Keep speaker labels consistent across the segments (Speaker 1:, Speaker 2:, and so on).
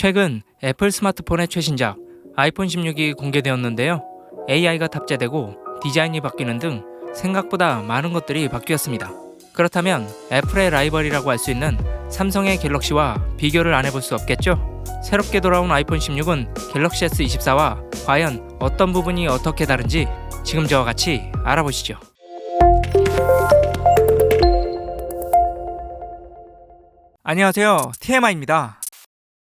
Speaker 1: 최근 애플 스마트폰의 최신작 아이폰 16이 공개되었는데요. AI가 탑재되고 디자인이 바뀌는 등 생각보다 많은 것들이 바뀌었습니다. 그렇다면 애플의 라이벌이라고 할 수 있는 삼성의 갤럭시와 비교를 안 해볼 수 없겠죠? 새롭게 돌아온 아이폰 16은 갤럭시 S24와 과연 어떤 부분이 어떻게 다른지 지금 저와 같이 알아보시죠. 안녕하세요, TMI입니다.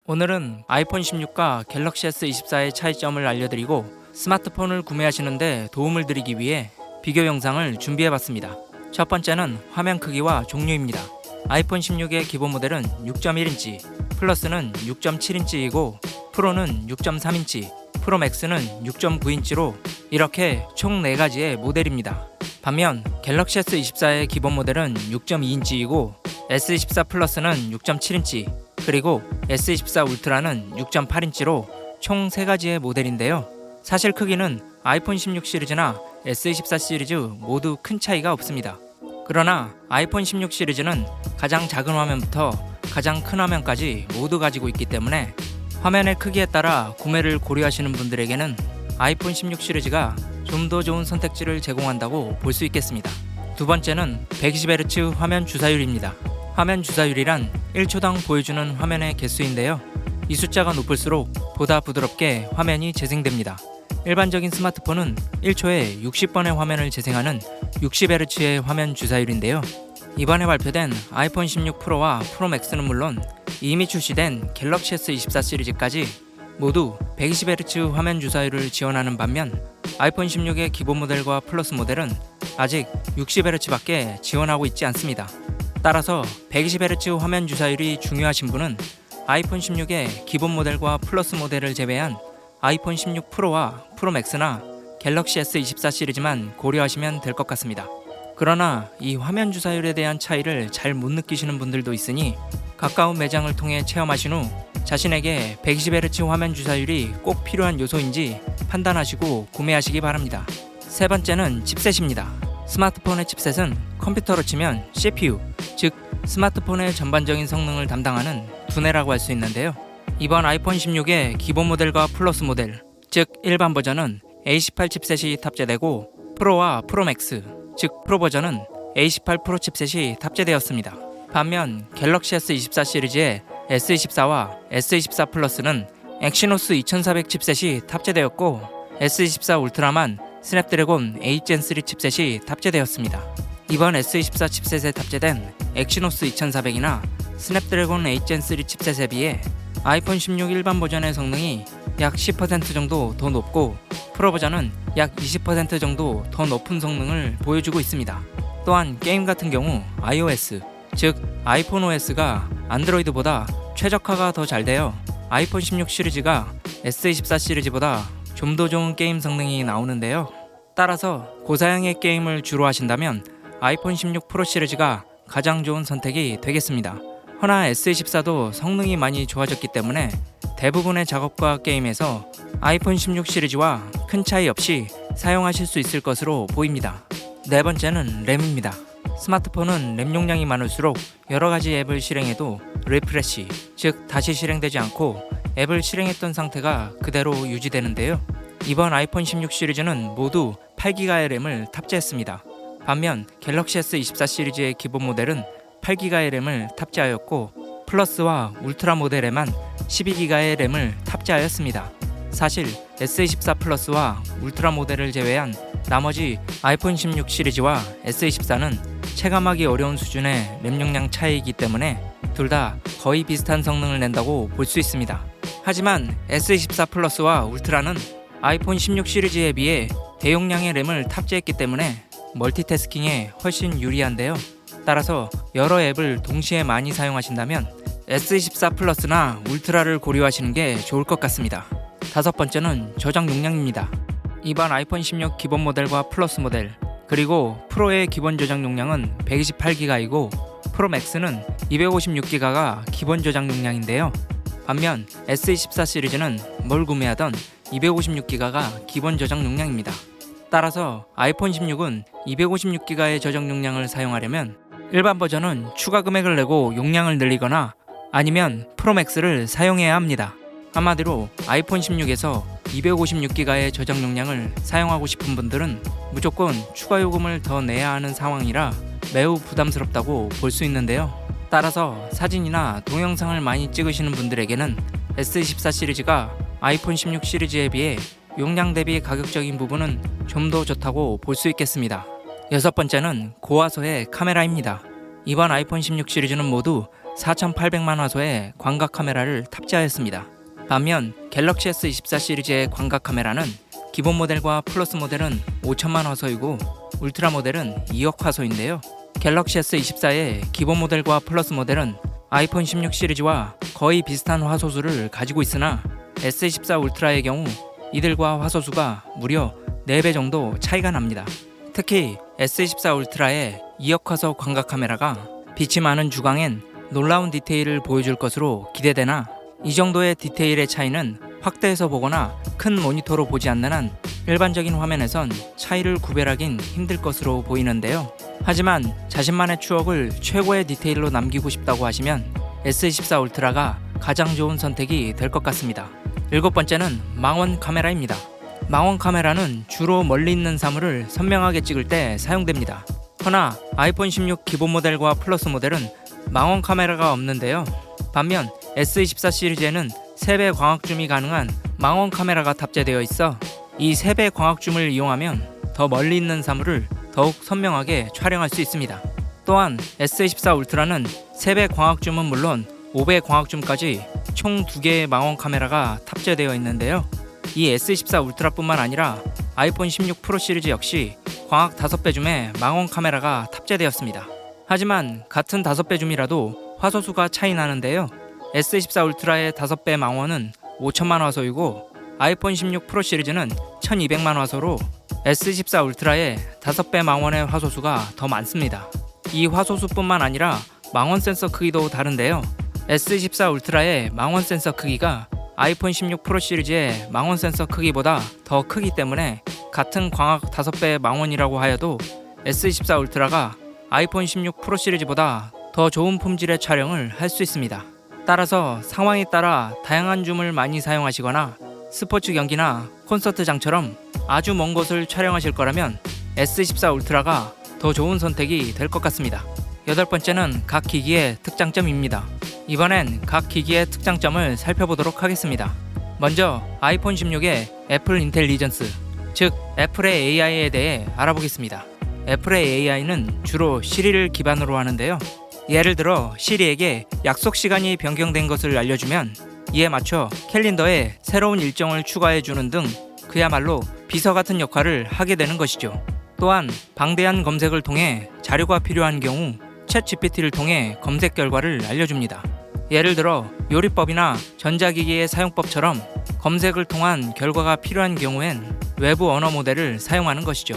Speaker 1: 오늘은 아이폰 16과 갤럭시 S24의 차이점을 알려드리고 스마트폰을 구매하시는데 도움을 드리기 위해 비교 영상을 준비해봤습니다. 첫 번째는 화면 크기와 종류입니다. 아이폰 16의 기본 모델은 6.1인치, 플러스는 6.7인치이고 프로는 6.3인치, 프로 맥스는 6.9인치로 이렇게 총 4가지의 모델입니다. 반면 갤럭시 S24의 기본 모델은 6.2인치이고 S24 플러스는 6.7인치, 그리고 S24 울트라는 6.8인치로 총 3가지의 모델인데요. 사실 크기는 아이폰 16 시리즈나 S24 시리즈 모두 큰 차이가 없습니다. 그러나 아이폰 16 시리즈는 가장 작은 화면부터 가장 큰 화면까지 모두 가지고 있기 때문에 화면의 크기에 따라 구매를 고려하시는 분들에게는 아이폰 16 시리즈가 좀 더 좋은 선택지를 제공한다고 볼 수 있겠습니다. 두 번째는 120Hz 화면 주사율입니다. 화면 주사율이란 1초당 보여주는 화면의 개수인데요. 이 숫자가 높을수록 보다 부드럽게 화면이 재생됩니다. 일반적인 스마트폰은 1초에 60번의 화면을 재생하는 60Hz의 화면 주사율인데요. 이번에 발표된 아이폰 16 프로와 프로 맥스는 물론 이미 출시된 갤럭시 S24 시리즈까지 모두 120Hz 화면 주사율을 지원하는 반면 아이폰 16의 기본 모델과 플러스 모델은 아직 60Hz밖에 지원하고 있지 않습니다. 따라서 120Hz 화면 주사율이 중요하신 분은 아이폰 16의 기본 모델과 플러스 모델을 제외한 아이폰 16 프로와 프로 맥스나 갤럭시 S24 시리즈만 고려하시면 될 것 같습니다. 그러나 이 화면 주사율에 대한 차이를 잘 못 느끼시는 분들도 있으니 가까운 매장을 통해 체험하신 후 자신에게 120Hz 화면 주사율이 꼭 필요한 요소인지 판단하시고 구매하시기 바랍니다. 세 번째는 칩셋입니다. 스마트폰의 칩셋은 컴퓨터로 치면 CPU, 즉 스마트폰의 전반적인 성능을 담당하는 두뇌라고 할 수 있는데요. 이번 아이폰 16의 기본 모델과 플러스 모델, 즉 일반 버전은 A18 칩셋이 탑재되고 프로와 프로 맥스, 즉 프로 버전은 A18 프로 칩셋이 탑재되었습니다. 반면 갤럭시 S24 시리즈의 S24와 S24 플러스는 엑시노스 2400 칩셋이 탑재되었고 S24 울트라만 스냅드래곤 8gen3 칩셋이 탑재되었습니다. 이번 S24 칩셋에 탑재된 엑시노스 2400이나 스냅드래곤 8gen3 칩셋에 비해 아이폰 16 일반 버전의 성능이 약 10% 정도 더 높고 프로 버전은 약 20% 정도 더 높은 성능을 보여주고 있습니다. 또한 게임 같은 경우 iOS, 즉 아이폰 OS가 안드로이드보다 최적화가 더 잘 되어 아이폰 16 시리즈가 S24 시리즈보다 좀 더 좋은 게임 성능이 나오는데요. 따라서 고사양의 게임을 주로 하신다면 아이폰 16 프로 시리즈가 가장 좋은 선택이 되겠습니다. 허나 S24도 성능이 많이 좋아졌기 때문에 대부분의 작업과 게임에서 아이폰 16 시리즈와 큰 차이 없이 사용하실 수 있을 것으로 보입니다. 네 번째는 램입니다. 스마트폰은 램 용량이 많을수록 여러가지 앱을 실행해도 리프레시, 즉 다시 실행되지 않고 앱을 실행했던 상태가 그대로 유지되는데요. 이번 아이폰 16 시리즈는 모두 8기가의 램을 탑재했습니다. 반면 갤럭시 S24 시리즈의 기본 모델은 8기가의 램을 탑재하였고 플러스와 울트라 모델에만 12기가의 램을 탑재하였습니다. 사실 S24 플러스와 울트라 모델을 제외한 나머지 아이폰 16 시리즈와 S24는 체감하기 어려운 수준의 램 용량 차이이기 때문에 둘 다 거의 비슷한 성능을 낸다고 볼 수 있습니다. 하지만 S24 플러스와 울트라는 아이폰 16 시리즈에 비해 대용량의 램을 탑재했기 때문에 멀티태스킹에 훨씬 유리한데요. 따라서 여러 앱을 동시에 많이 사용하신다면 S24 플러스나 울트라를 고려하시는 게 좋을 것 같습니다. 다섯 번째는 저장 용량입니다. 이번 아이폰 16 기본 모델과 플러스 모델, 그리고 프로의 기본 저장 용량은 128기가이고 프로 맥스는 256기가가 기본 저장 용량인데요. 반면 S24 시리즈는 뭘 구매하던 256기가가 기본 저장 용량입니다. 따라서 아이폰 16은 256기가의 저장 용량을 사용하려면 일반 버전은 추가 금액을 내고 용량을 늘리거나 아니면 프로맥스를 사용해야 합니다. 한마디로 아이폰 16에서 256기가의 저장 용량을 사용하고 싶은 분들은 무조건 추가 요금을 더 내야 하는 상황이라 매우 부담스럽다고 볼 수 있는데요. 따라서 사진이나 동영상을 많이 찍으시는 분들에게는 S24 시리즈가 아이폰 16 시리즈에 비해 용량 대비 가격적인 부분은 좀 더 좋다고 볼 수 있겠습니다. 여섯 번째는 고화소의 카메라입니다. 이번 아이폰 16 시리즈는 모두 4800만 화소의 광각 카메라를 탑재하였습니다. 반면 갤럭시 S24 시리즈의 광각 카메라는 기본 모델과 플러스 모델은 5000만 화소이고 울트라 모델은 2억 화소인데요. 갤럭시 S24의 기본 모델과 플러스 모델은 아이폰 16 시리즈와 거의 비슷한 화소수를 가지고 있으나 S24 울트라의 경우 이들과 화소수가 무려 4배 정도 차이가 납니다. 특히 S24 울트라의 2억 화소 광각 카메라가 빛이 많은 주광엔 놀라운 디테일을 보여줄 것으로 기대되나 이 정도의 디테일의 차이는 확대해서 보거나 큰 모니터로 보지 않는 한 일반적인 화면에선 차이를 구별하긴 힘들 것으로 보이는데요. 하지만 자신만의 추억을 최고의 디테일로 남기고 싶다고 하시면 S24 울트라가 가장 좋은 선택이 될 것 같습니다. 일곱 번째는 망원 카메라입니다. 망원 카메라는 주로 멀리 있는 사물을 선명하게 찍을 때 사용됩니다. 허나 아이폰 16 기본 모델과 플러스 모델은 망원 카메라가 없는데요. 반면 S24 시리즈에는 3배 광학줌이 가능한 망원 카메라가 탑재되어 있어 이 3배 광학줌을 이용하면 더 멀리 있는 사물을 더욱 선명하게 촬영할 수 있습니다. 또한 S24 울트라는 3배 광학줌은 물론 5배 광학줌까지 총 2개의 망원 카메라가 탑재되어 있는데요. 이 S24 울트라뿐만 아니라 아이폰 16 프로 시리즈 역시 광학 5배 줌의 망원 카메라가 탑재되었습니다. 하지만 같은 5배 줌이라도 화소수가 차이 나는데요. S24 울트라의 5배 망원은 5000만 화소이고 아이폰 16 프로 시리즈는 1200만 화소로 S24 울트라의 5배 망원의 화소수가 더 많습니다. 이 화소수뿐만 아니라 망원 센서 크기도 다른데요. S24 울트라의 망원 센서 크기가 아이폰 16 프로 시리즈의 망원 센서 크기보다 더 크기 때문에 같은 광학 5배 망원이라고 하여도 S24 울트라가 아이폰 16 프로 시리즈보다 더 좋은 품질의 촬영을 할 수 있습니다. 따라서 상황에 따라 다양한 줌을 많이 사용하시거나 스포츠 경기나 콘서트장처럼 아주 먼 곳을 촬영하실 거라면 S24 울트라가 더 좋은 선택이 될 것 같습니다. 여덟 번째는 각 기기의 특장점입니다. 이번엔 각 기기의 특장점을 살펴보도록 하겠습니다. 먼저 아이폰 16의 애플 인텔리전스, 즉 애플의 AI에 대해 알아보겠습니다. 애플의 AI는 주로 시리를 기반으로 하는데요. 예를 들어 시리에게 약속 시간이 변경된 것을 알려주면 이에 맞춰 캘린더에 새로운 일정을 추가해주는 등 그야말로 비서 같은 역할을 하게 되는 것이죠. 또한 방대한 검색을 통해 자료가 필요한 경우 챗 GPT를 통해 검색 결과를 알려줍니다. 예를 들어 요리법이나 전자기기의 사용법처럼 검색을 통한 결과가 필요한 경우엔 외부 언어 모델을 사용하는 것이죠.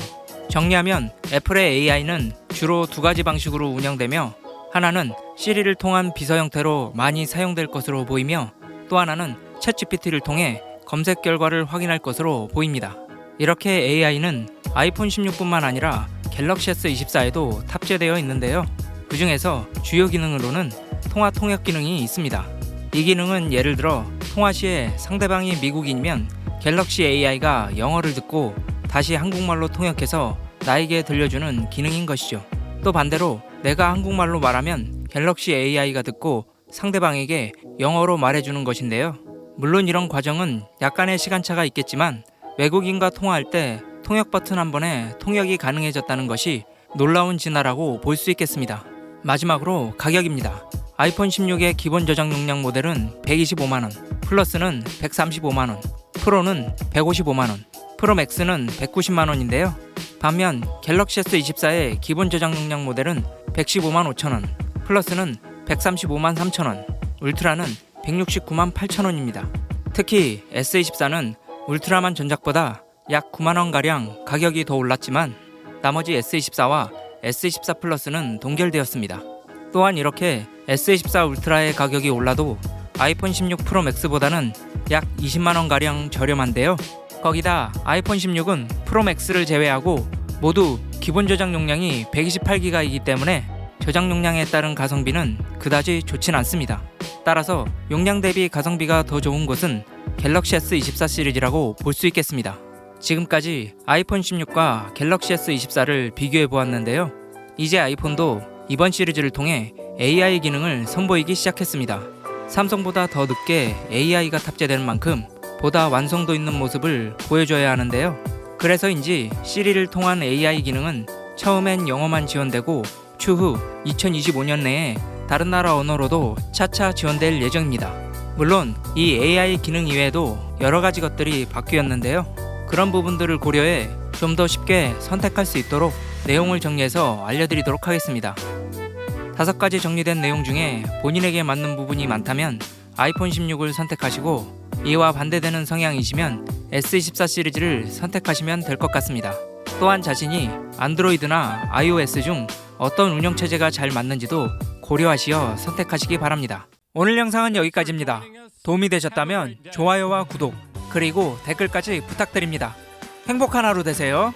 Speaker 1: 정리하면 애플의 AI는 주로 2가지 방식으로 운영되며 하나는 시리를 통한 비서 형태로 많이 사용될 것으로 보이며 또 하나는 챗 GPT를 통해 검색 결과를 확인할 것으로 보입니다. 이렇게 AI는 아이폰 16뿐만 아니라 갤럭시 S24에도 탑재되어 있는데요. 그 중에서 주요 기능으로는 통화 통역 기능이 있습니다. 이 기능은 예를 들어 통화 시에 상대방이 미국인이면 갤럭시 AI가 영어를 듣고 다시 한국말로 통역해서 나에게 들려주는 기능인 것이죠. 또 반대로 내가 한국말로 말하면 갤럭시 AI가 듣고 상대방에게 영어로 말해주는 것인데요. 물론 이런 과정은 약간의 시간차가 있겠지만 외국인과 통화할 때 통역 버튼 한 번에 통역이 가능해졌다는 것이 놀라운 진화라고 볼 수 있겠습니다. 마지막으로 가격입니다. 아이폰 16의 기본 저장 용량 모델은 125만원, 플러스는 135만원, 프로는 155만원, 프로 맥스는 190만원인데요. 반면 갤럭시 S24의 기본 저장 용량 모델은 115만 5천원, 플러스는 135만 3천원, 울트라는 169만 8천원입니다. 특히 S24는 울트라만 전작보다 약 9만원가량 가격이 더 올랐지만 나머지 S24와 S24 플러스는 동결되었습니다. 또한 이렇게 S24 울트라의 가격이 올라도 아이폰 16 프로 맥스보다는 약 20만원가량 저렴한데요. 거기다 아이폰 16은 프로 맥스를 제외하고 모두 기본 저장 용량이 128기가이기 때문에 저장 용량에 따른 가성비는 그다지 좋진 않습니다. 따라서 용량 대비 가성비가 더 좋은 것은 갤럭시 S24 시리즈라고 볼 수 있겠습니다. 지금까지 아이폰 16과 갤럭시 S24를 비교해 보았는데요. 이제 아이폰도 이번 시리즈를 통해 AI 기능을 선보이기 시작했습니다. 삼성보다 더 늦게 AI가 탑재되는 만큼 보다 완성도 있는 모습을 보여줘야 하는데요. 그래서인지 시리를 통한 AI 기능은 처음엔 영어만 지원되고 추후 2025년 내에 다른 나라 언어로도 차차 지원될 예정입니다. 물론 이 AI 기능 이외에도 여러 가지 것들이 바뀌었는데요. 그런 부분들을 고려해 좀 더 쉽게 선택할 수 있도록 내용을 정리해서 알려드리도록 하겠습니다. 5가지 정리된 내용 중에 본인에게 맞는 부분이 많다면 아이폰 16을 선택하시고 이와 반대되는 성향이시면 S24 시리즈를 선택하시면 될 것 같습니다. 또한 자신이 안드로이드나 iOS 중 어떤 운영체제가 잘 맞는지도 고려하시어 선택하시기 바랍니다. 오늘 영상은 여기까지입니다. 도움이 되셨다면 좋아요와 구독 그리고 댓글까지 부탁드립니다. 행복한 하루 되세요.